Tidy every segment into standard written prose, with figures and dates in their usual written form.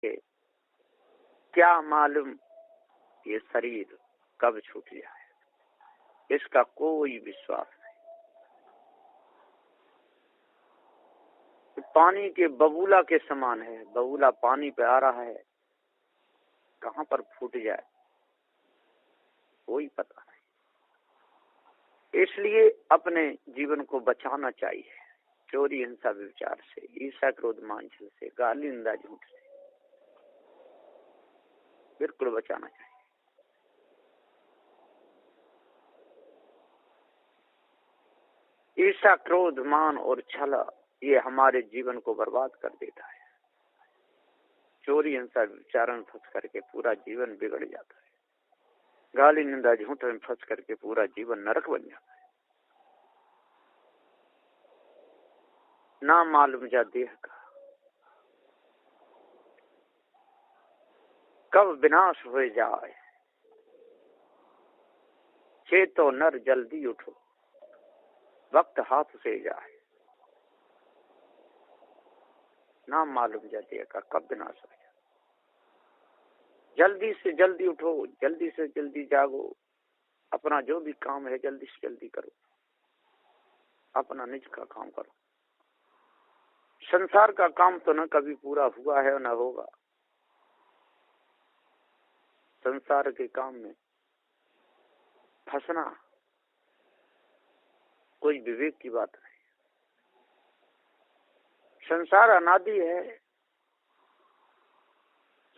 कि क्या मालूम ये शरीर कब छूट जाए, इसका कोई विश्वास नहीं। पानी के बबूला के समान है, बबूला पानी पे आ रहा है, कहां पर फूट जाए कोई पता नहीं। इसलिए अपने जीवन को बचाना चाहिए चोरी, हिंसा, व्यभिचार से, ईर्ष्या, क्रोध, मान से, गाली, निंदा, झूठ से बिल्कुल बचाना चाहिए। ईर्ष्या, क्रोध, मान और छल ये हमारे जीवन को बर्बाद कर देता है। चोरी, हिंसा, व्यभिचार में फंस करके पूरा जीवन बिगड़ जाता है। गाली, निंदा, झूठ में फंस करके पूरा जीवन नरक बन जाता है। ना मालूम जा देह का कब विनाश हो जाए, चेतो नर जल्दी उठो, वक्त हाथ से जाए। ना मालूम जा देह का कब विनाश हो जाए। जल्दी से जल्दी उठो, जल्दी से जल्दी जागो, अपना जो भी काम है जल्दी से जल्दी करो, अपना निज का काम करो। संसार का काम तो न कभी पूरा हुआ है न होगा। संसार के काम में फंसना कोई विवेक की बात नहीं। संसार अनादि है,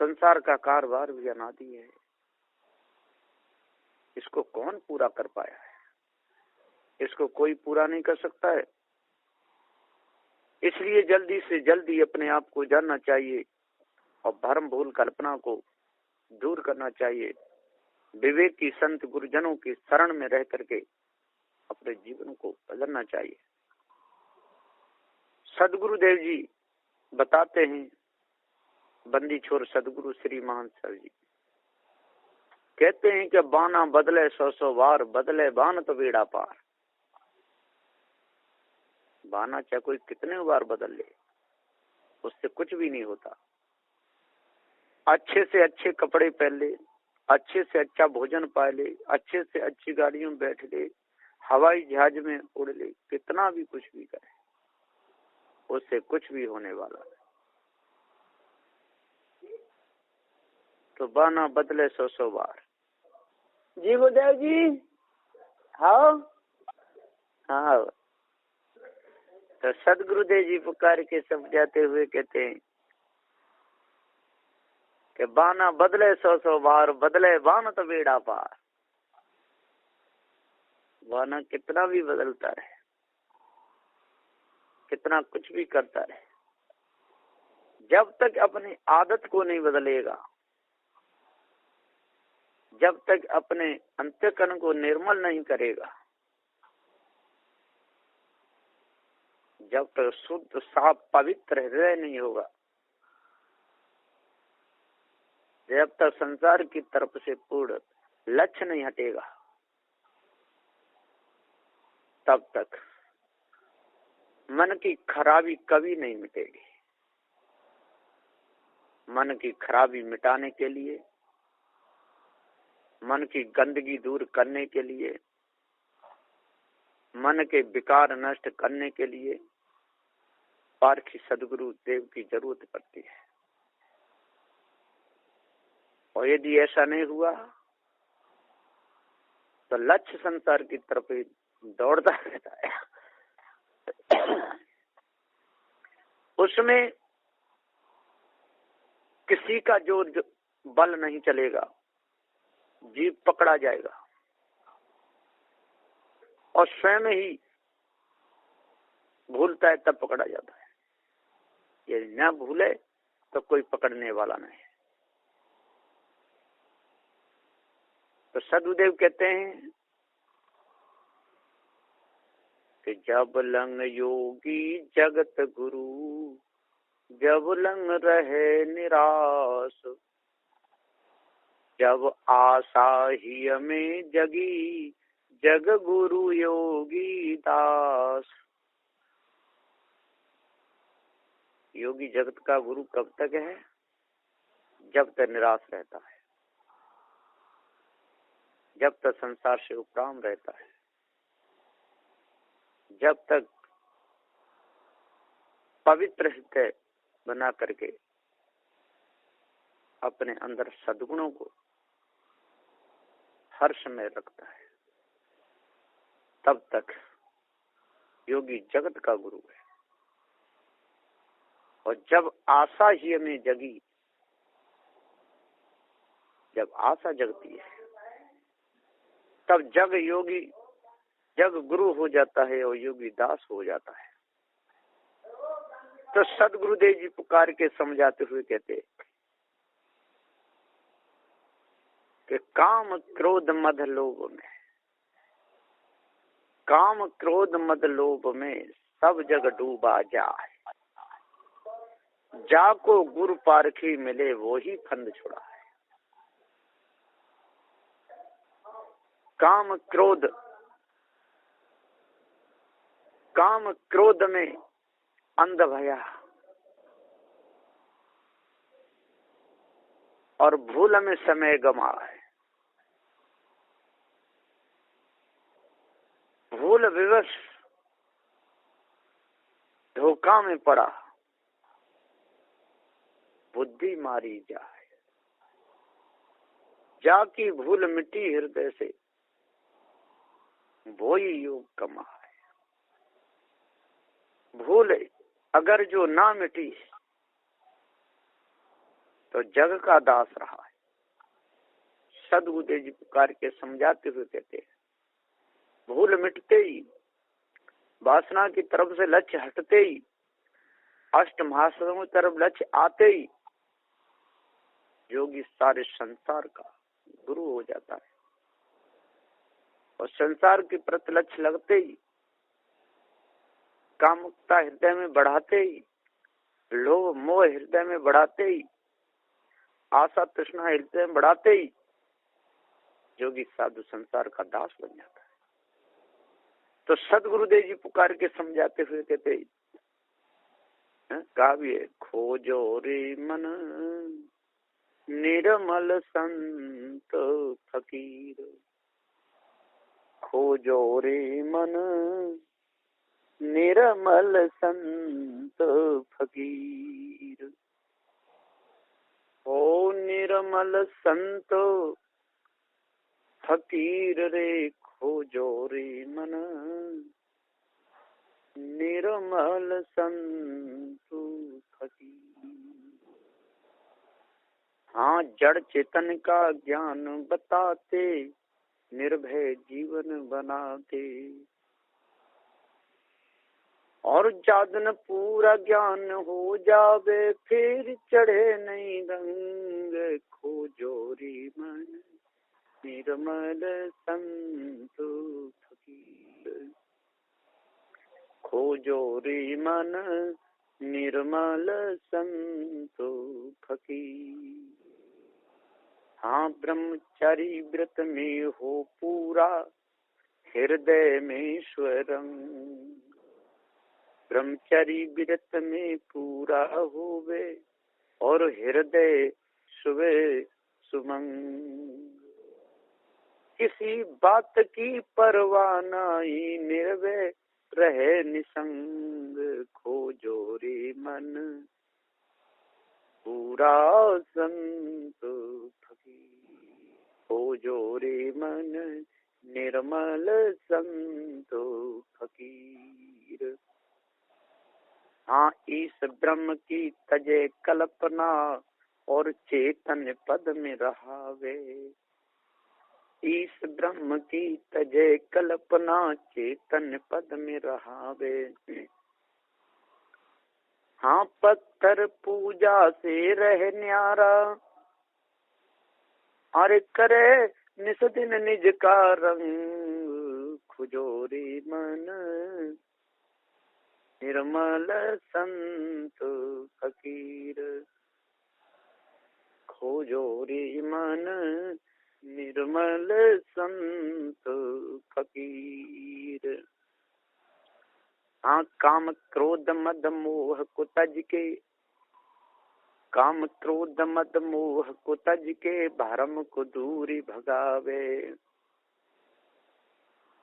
संसार का कारोबार भी अनादि है। इसको कौन पूरा कर पाया है? इसको कोई पूरा नहीं कर सकता है। इसलिए जल्दी से जल्दी अपने आप को जानना चाहिए और भ्रम भूल कल्पना को दूर करना चाहिए। विवेक की संत गुरुजनों की शरण में रह करके अपने जीवन को बदलना चाहिए। सदगुरुदेव जी बताते हैं, बंदी छोर सदगुरु श्री महान सर जी कहते हैं कि बाना बदले 100 बार, बदले बान तो बेड़ा पार। बाना चाहे कोई कितने बार बदल ले, उससे कुछ भी नहीं होता। अच्छे से अच्छे कपड़े पहन ले, अच्छे से अच्छा भोजन पा ले, अच्छे से अच्छी गाड़ियों में बैठ ले, हवाई जहाज में उड़ ले, कितना भी कुछ भी करे, उससे कुछ भी होने वाला है। तो बाना बदले 100 बार। जी गुरुदेव जी। हाँ हाँ। तो सदगुरुदेव जी पुकार के समझाते हुए कहते हैं कि बाना बदले 100 बार, बदले बान तो बेड़ा पार। बाना कितना भी बदलता रहे, कितना कुछ भी करता रहे, जब तक अपनी आदत को नहीं बदलेगा, जब तक अपने अंतःकरण को निर्मल नहीं करेगा, जब तक शुद्ध साफ पवित्र हृदय नहीं होगा, जब तक संसार की तरफ से पूर्ण लक्ष्य नहीं हटेगा, तब तक मन की खराबी कभी नहीं मिटेगी। मन की खराबी मिटाने के लिए, मन की गंदगी दूर करने के लिए, मन के विकार नष्ट करने के लिए पारखी सदगुरु देव की जरूरत पड़ती है। और यदि ऐसा नहीं हुआ तो लक्ष्य संसार की तरफ ही दौड़ता रहता है। उसमें किसी का जोर बल नहीं चलेगा, जीव पकड़ा जाएगा और स्वयं ही भूलता है तब पकड़ा जाता है। यदि न भूले तो कोई पकड़ने वाला नहीं। तो सदगुरुदेव कहते हैं कि जब लंग योगी जगत गुरु, जब लंग रहे निराश, जब आशा ही में जगी, जग गुरु योगी दास। योगी जगत का गुरु कब तक है? जब तक निराश रहता है, जब तक संसार से उपराम रहता है, जब तक पवित्र हृदय बना करके अपने अंदर सद्गुणों को हर समय रखता है, तब तक योगी जगत का गुरु है। और जब आशा ही हमें जगी, जब आशा जगती है, तब जग योगी, जग गुरु हो जाता है और योगी दास हो जाता है। तो सदगुरुदेव जी पुकार के समझाते हुए कहते कि काम क्रोध मद लोभ में, काम क्रोध मद लोभ में सब जग डूबा जाए, जाको गुरु पारखी मिले वो ही फंद छुड़ा है। काम क्रोध में अंध भया और भूल में समय गमा है, भूल विवश धोखा में पड़ा, बुद्धि मारी जाए, जाकी भूल मिटी हृदय से वो ही योग कमा है। भूल अगर जो ना मिटी तो जग का दास रहा है। सदगुरुदेव जी पुकार के समझाते हुए कहते हैं, भूल मिटते ही, वासना की तरफ से लक्ष्य हटते ही, अष्ट महासयों की तरफ लक्ष्य आते ही योगी सारे संसार का गुरु हो जाता है। और संसार के प्रति लक्ष्य लगते ही, कामुकता हृदय में बढ़ाते ही, लोभ मोह हृदय में बढ़ाते ही, आशा तृष्णा हृदय में बढ़ाते ही योगी साधु संसार का दास बन जाता है। तो सदगुरुदेव जी पुकार के समझाते हुए कहते काव्य खोजो रे मन निर्मल संत फकीर, खोजो रे मन निर्मल संत फकीर। ओ निर्मल संत फकीर रे, खोजो रे मन निर्मल संत फकीर। हाँ, जड़ चेतन का ज्ञान बताते, निर्भय जीवन बनाते, और जादन पूरा ज्ञान हो जावे, फिर चढ़े नहीं रंग, खोजो रे मन निर्मल संत फकीर, खोजो रे मन निर्मल संत फकीर। हाँ, ब्रह्मचारी व्रत में हो पूरा, हृदय में स्वरंग, ब्रह्मचारी व्रत में पूरा होवे और हृदय सुवे सुमंग। किसी बात की परवाह नहीं, निर्भय रहे निसंग, खोजो रे मन पूरा संत फकीर, खोजो रे मन निर्मल संत फकीर। हाँ, इस ब्रह्म की तजे कल्पना और चेतन पद में रहावे, इस ब्रह्म की तजे कल्पना चेतन पद में रहावे। हाँ, पत्थर पूजा से रह न्यारा, अरे करे निस दिन निज का रंग, खोजो रे मन निर्मल संत फकीर, खोजो रे मन निर्मल संत फकीर। हाँ, काम क्रोध मद मोह को तज के, काम क्रोध मद मोह को तज के भरम को दूरी भगावे।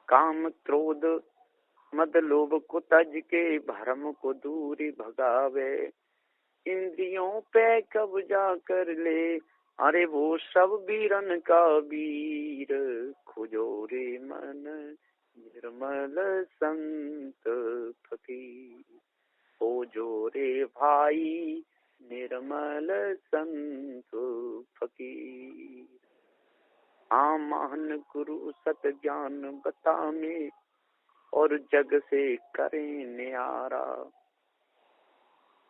काम क्रोध मद लोभ को तज के भरम को दूरी भगावे। इंद्रियों पे कब्जा कर ले अरे वो सब वीरन का वीर। खोजो रे मन निर्मल संत फकीर। खोजो रे भाई निर्मल संत फकीर। आमान गुरु सत ज्ञान बताने और जग से करें न्यारा।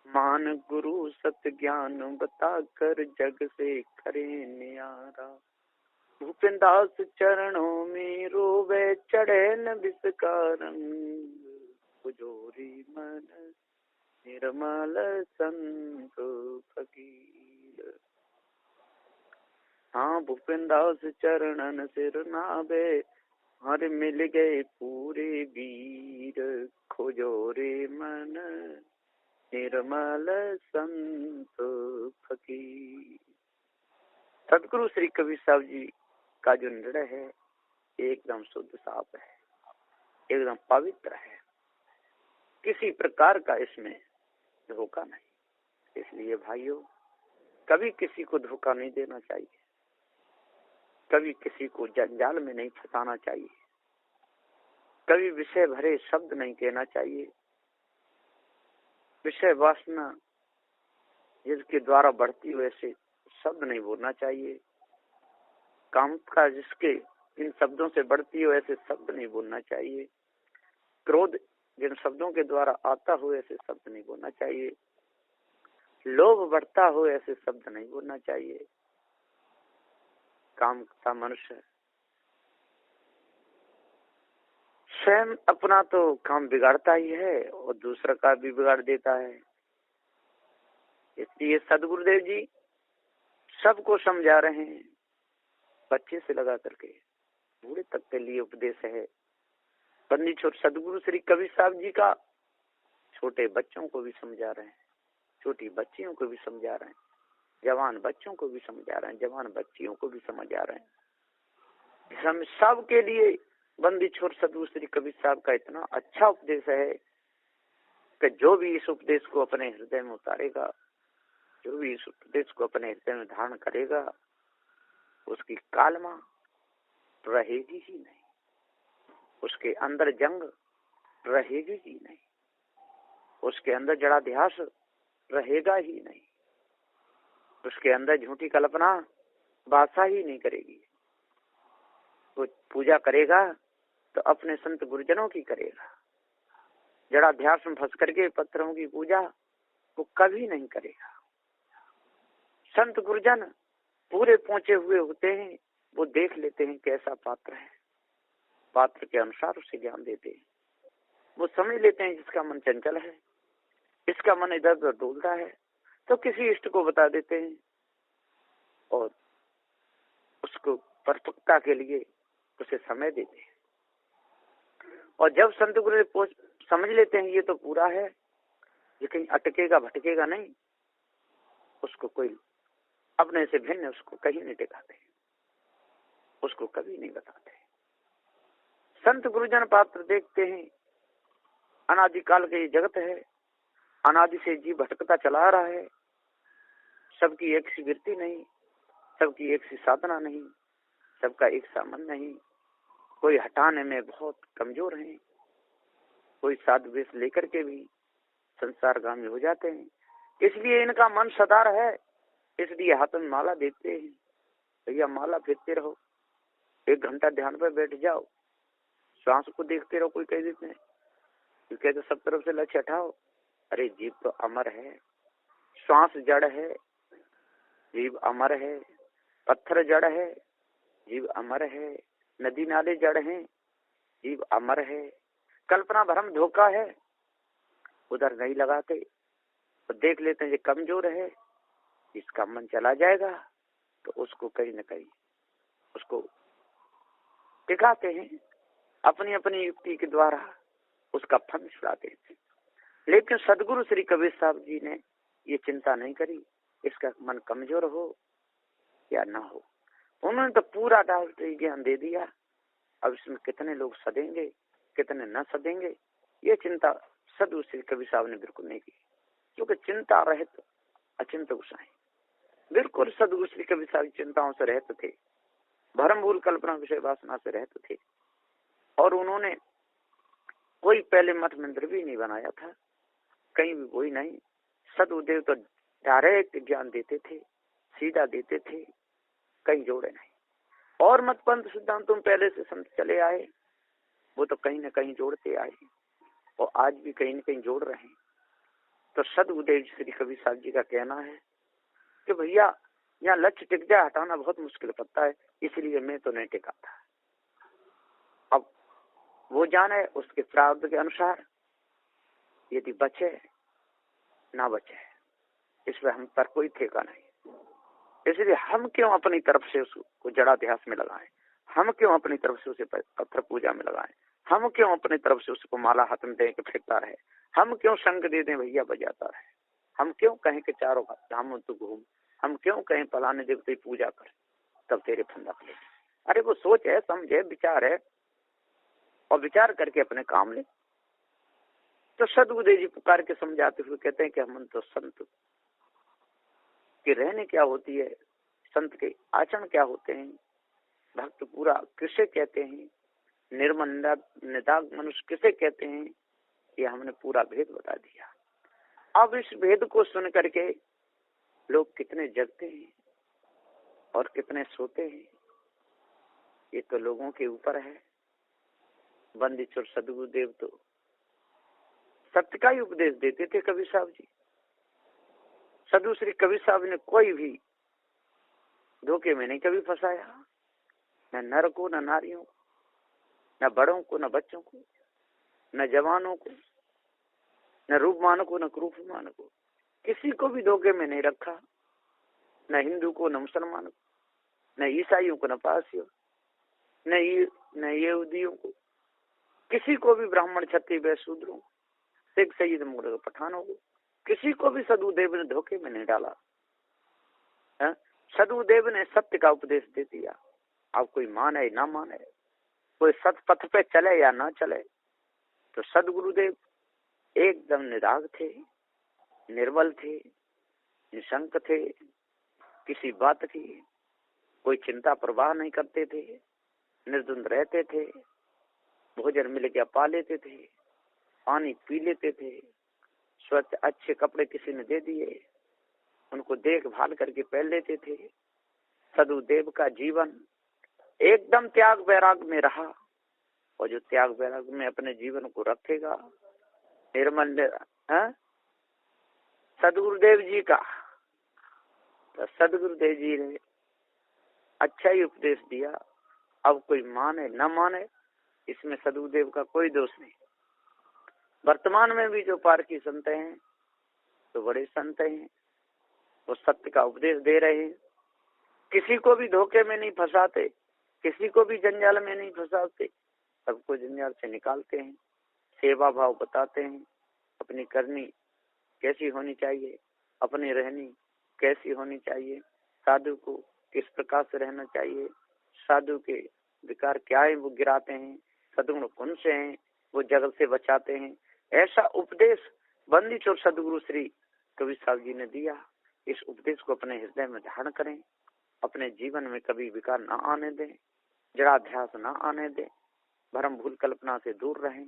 मान गुरु सत ज्ञान बताकर जग से करें न्यारा। भूपेंदास चरणों में रोवे चढ़े न विष का रंग। पुजोरी मन निर्मल संत फकीर। हाँ भूपेंदास चरणन सिर नावे हर मिल गए पूरे वीर। खोजो रे मन निर्मल संत फकीर। सदगुरु श्री कबीर साहब जी का जो निर्णय है एकदम शुद्ध साफ है, एकदम पवित्र है, किसी प्रकार का इसमें धोखा नहीं। इसलिए भाइयों कभी किसी को धोखा नहीं देना चाहिए, कभी किसी को जंजाल में नहीं फंसाना चाहिए, कभी विषय भरे शब्द नहीं कहना चाहिए। विषय वासना जिसके द्वारा बढ़ती हो ऐसे शब्द नहीं बोलना चाहिए। काम का जिसके इन शब्दों से बढ़ती हो ऐसे शब्द नहीं बोलना चाहिए। क्रोध जिन शब्दों के द्वारा आता हो ऐसे शब्द नहीं बोलना चाहिए। लोभ बढ़ता हो ऐसे शब्द नहीं बोलना चाहिए। काम का मनुष्य स्वयं अपना तो काम बिगाड़ता ही है और दूसरा का भी बिगाड़ देता है। इसलिए सदगुरुदेव जी सबको समझा रहे हैं, बच्चे से लगा करके बूढ़े तक के लिए उपदेश है। बंदी छोट सदगुरु श्री कबीर साहब जी का छोटे बच्चों को भी समझा रहे हैं, छोटी बच्चियों को भी समझा रहे हैं, जवान बच्चों को भी समझा रहे हैं, जवान बच्चियों को भी समझा रहे हैं। हम सब के लिए बंदी छोट सदगुरु श्री कबीर साहब का इतना अच्छा उपदेश है कि जो भी इस उपदेश को अपने हृदय में उतारेगा, जो भी इस उपदेश को अपने हृदय में धारण करेगा, उसकी कालमा रहेगी ही नहीं, उसके अंदर जंग रहेगी ही नहीं, उसके अंदर जड़ाध्यास रहेगा ही नहीं, उसके अंदर झूठी कल्पना बादशाह ही नहीं करेगी। वो पूजा करेगा तो अपने संत गुरुजनों की करेगा। जड़ाध्यास में फंस करके पत्थरों की पूजा वो कभी नहीं करेगा। संत गुरुजन पूरे पहुंचे हुए होते हैं, वो देख लेते हैं कैसा पात्र है, पात्र के अनुसार उसे ज्ञान देते हैं। वो समझ लेते हैं जिसका मन चंचल है, इसका मन इधर उधर डोलता है, तो किसी इष्ट को बता देते हैं और उसको परिपक्वता के लिए उसे समय देते हैं। और जब संत गुरु समझ लेते हैं ये तो पूरा है, ये कहीं अटकेगा भटकेगा नहीं, उसको कोई अपने से भिन्न उसको कहीं नहीं दिखाते, उसको कभी नहीं बताते। संत गुरुजन पात्र देखते हैं अनादिकाल के ये जगत है, अनादि से जीव भटकता चला रहा है, सबकी एक सी वृत्ति नहीं, सबकी एक सी साधना नहीं, सबका एक सा मन नहीं, कोई हटाने में बहुत कमजोर है, कोई साधु वेश लेकर के भी संसारगामी हो जाते हैं। इसलिए इनका मन सदार है, इसलिए हाथ में माला देते हैं, भैया माला फेरते रहो, 1 घंटा ध्यान पर बैठ जाओ, श्वास को देखते रहो। कोई कह देते हैं, कोई कहते सब तरफ से लक्ष्य हटाओ। अरे जीव तो अमर है, श्वास जड़ है, जीव अमर है, पत्थर जड़ है, जीव अमर है, नदी नाले जड़ हैं, जीव अमर है, कल्पना भ्रम धोखा है, उधर नहीं लगाते तो देख लेते हैं ये कमजोर है, इसका मन चला जाएगा तो उसको कहीं न कहीं उसको दिखाते हैं, अपनी अपनी युक्ति के द्वारा उसका फंद छुड़ाते हैं। लेकिन सदगुरु श्री कबीर साहब जी ने ये चिंता नहीं करी, इसका मन कमजोर हो या ना हो। उन्होंने तो पूरा डॉक्टरी ज्ञान दे दिया। अब इसमें कितने लोग सदेंगे कितने न सदेंगे, ये चिंता सदगुरु श्री कबीर साहब ने बिल्कुल नहीं की, क्योंकि चिंता रहित अचिंत गुसाएं। बिल्कुल सदगुरु श्री कबीर साहब चिंताओं से रहते थे, भरम भूल कल्पना विषय वासना से रहते थे। और उन्होंने कोई पहले मठ मंदिर भी नहीं बनाया था, कहीं भी कोई नहीं। सदगुरुदेव तो डायरेक्ट ज्ञान देते थे, सीधा देते थे, कहीं जोड़े नहीं। और मत पंथ सिद्धांतों में पहले से संत चले आए, वो तो कहीं न कहीं जोड़ते आए और आज भी कहीं न कहीं जोड़ रहे हैं। तो सदगुरुदेव श्री कबीर साहब जी का कहना है कि भैया यहाँ लक्ष्य टिक जाए, हटाना बहुत मुश्किल पड़ता है, इसलिए मैं तो नहीं टिकाता। अब वो जाने उसके प्रारब्ध के अनुसार यदि बचे ना बचे, इस पर हम पर कोई ठेका नहीं। इसलिए हम क्यों अपनी तरफ से उसको जड़ाध्यास में लगाएं, हम क्यों अपनी तरफ से उसे पत्थर पूजा में लगाएं, हम क्यों अपनी तरफ से उसको माला हाथ में दे के फेंकता रहे, हम क्यों संग दे दें भैया बजाता रहे, हम क्यों कहें कि चारों धामों तो घूम, हम क्यों कहें फलाने देवते की पूजा कर तब तेरे फंदा ले। अरे वो सोच है, समझ है, विचार है, और विचार करके अपने काम ले। तो सदगुरुदेव जी पुकार के समझाते हुए कहते हैं कि हम तो संत के रहने क्या होती है, संत के आचरण क्या होते हैं, भक्त पूरा किसे कहते हैं, निर्मल निदाग मनुष्य किसे कहते हैं, ये हमने पूरा भेद बता दिया। अब इस भेद को सुन करके लोग कितने जगते हैं और कितने सोते हैं, ये तो लोगों के ऊपर है। बंदी चोर सदगुरुदेव तो सत्य का ही उपदेश देते थे कबीर साहब जी। सदगुरु श्री कबीर साहब ने कोई भी धोखे में नहीं कभी फंसाया, न नर को, न नारियों को, न बड़ों को, न बच्चों को, न जवानों को, न रूपमान को, न क्रूपमान को, किसी को भी धोखे में नहीं रखा। न हिंदू को, न मुसलमान को, न ईसाइयों को, न पारसियों, न यहूदियों को, किसी को भी ब्राह्मण क्षत्रिय वैश्य शूद्रों, सिख सईद मुगल पठानों को, किसी को भी सदगुरुदेव ने धोखे में नहीं डाला। सदगुरुदेव ने सत्य का उपदेश दे दिया। अब कोई माने ना माने, कोई सत पथ पे चले या ना चले, तो सदगुरुदेव एकदम निराग थे, निर्बल थे, निशंक थे, किसी बात की कोई चिंता प्रवाह नहीं करते थे, निर्द्वंद रहते थे, भोजन मिल गया पा लेते थे, पानी पी लेते थे, स्वच्छ अच्छे कपड़े किसी ने दे दिए उनको देखभाल करके पहन लेते थे। सदगुरुदेव का जीवन एकदम त्याग वैराग में रहा, और जो त्याग वैराग में अपने जीवन को रखेगा निर्मल सदगुरुदेव जी का, तो सदगुरुदेव जी ने अच्छा ही उपदेश दिया। अब कोई माने न माने, इसमें सदगुरुदेव का कोई दोष नहीं। वर्तमान में भी जो पारखी संत हैं तो बड़े संत हैं, वो सत्य का उपदेश दे रहे हैं, किसी को भी धोखे में नहीं फंसाते, किसी को भी जंजाल में नहीं फंसाते, सबको जंजाल से निकालते हैं, सेवा भाव बताते हैं, अपनी करनी कैसी होनी चाहिए, अपनी रहनी कैसी होनी चाहिए, साधु को किस प्रकार से रहना चाहिए, साधु के विकार क्या है वो गिराते हैं, सदगुण कौन से हैं वो जगत से बचाते हैं। ऐसा उपदेश बंदी चोर सदगुरु श्री कबीर साहब जी ने दिया। इस उपदेश को अपने हृदय में धारण करें, अपने जीवन में कभी विकार न आने दें, जड़ाध्यास न आने दें, भ्रम भूल कल्पना से दूर रहें,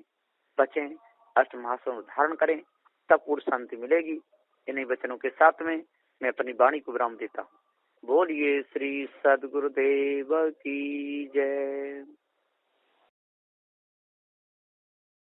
बचें, अष्टमहासों धारण करें, तब पूर्ण शांति मिलेगी। इन्हीं वचनों के साथ में मैं अपनी वाणी को विराम देता हूँ। बोलिए श्री सदगुरुदेव की जय।